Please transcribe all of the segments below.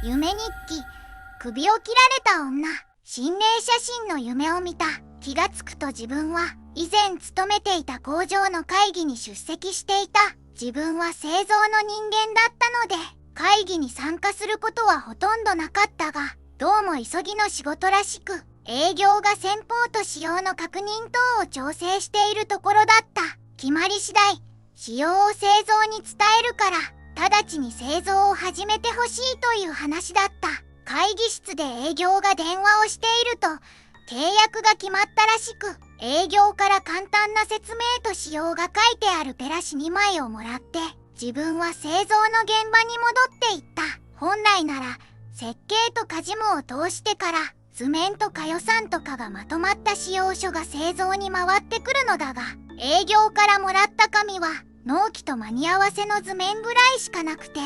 夢日記。首を切られた女。心霊写真の夢を見た。気がつくと自分は以前勤めていた工場の会議に出席していた。自分は製造の人間だったので会議に参加することはほとんどなかったが、どうも急ぎの仕事らしく、営業が先方と仕様の確認等を調整しているところだった。決まり次第仕様を製造に伝えるから直ちに製造を始めてほしいという話だった。会議室で営業が電話をしていると、契約が決まったらしく、営業から簡単な説明と仕様が書いてあるペラ紙2枚をもらって、自分は製造の現場に戻っていった。本来なら設計とか事務を通してから図面とか予算とかがまとまった仕様書が製造に回ってくるのだが、営業からもらった紙は納期と間に合わせの図面ぐらいしかなくて、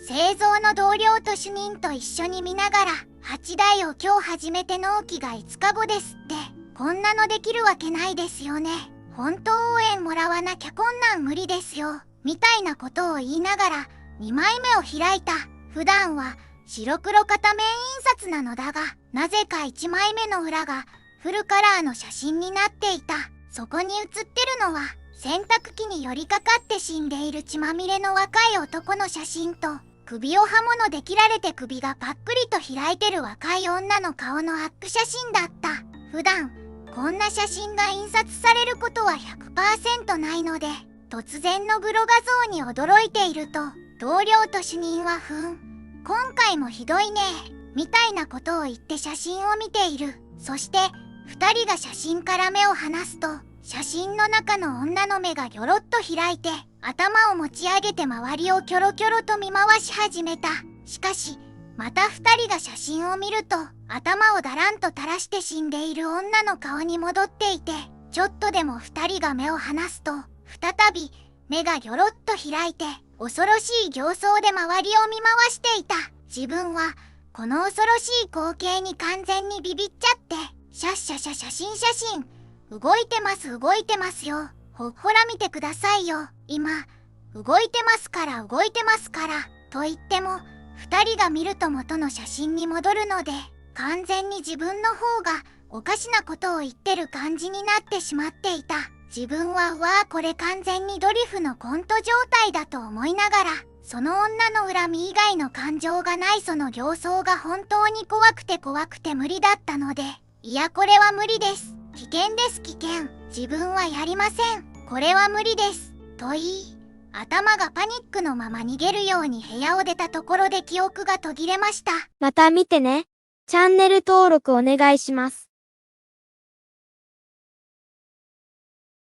製造の同僚と主任と一緒に見ながら、8台を今日始めて納期が5日後ですって、こんなのできるわけないですよね、本当応援もらわなきゃこんなん無理ですよ、みたいなことを言いながら2枚目を開いた。普段は白黒片面印刷なのだが、なぜか1枚目の裏がフルカラーの写真になっていた。そこに写ってるのは洗濯機に寄りかかって死んでいる血まみれの若い男の写真と、首を刃物で切られて首がパックリと開いてる若い女の顔のアップ写真だった。普段こんな写真が印刷されることは 100% ないので、突然のグロ画像に驚いていると、同僚と主任は今回もひどいねみたいなことを言って写真を見ている。そして2人が写真から目を離すと、写真の中の女の目がギョロッと開いて、頭を持ち上げて周りをキョロキョロと見回し始めた。しかしまた2人が写真を見ると、頭をだらんと垂らして死んでいる女の顔に戻っていて、ちょっとでも2人が目を離すと再び目がギョロッと開いて、恐ろしい形相で周りを見回していた。自分はこの恐ろしい光景に完全にビビっちゃって、シャッシャシャ写真動いてますよ、ほら見てくださいよ、今動いてますからと言っても2人が見ると元の写真に戻るので、完全に自分の方がおかしなことを言ってる感じになってしまっていた。自分はこれ完全にドリフのコント状態だと思いながら、その女の恨み以外の感情がないその形相が本当に怖くて無理だったので、いやこれは無理です、危険です、危険、自分はやりません、これは無理ですと言い、頭がパニックのまま逃げるように部屋を出たところで記憶が途切れました。また見てね。チャンネル登録お願いします。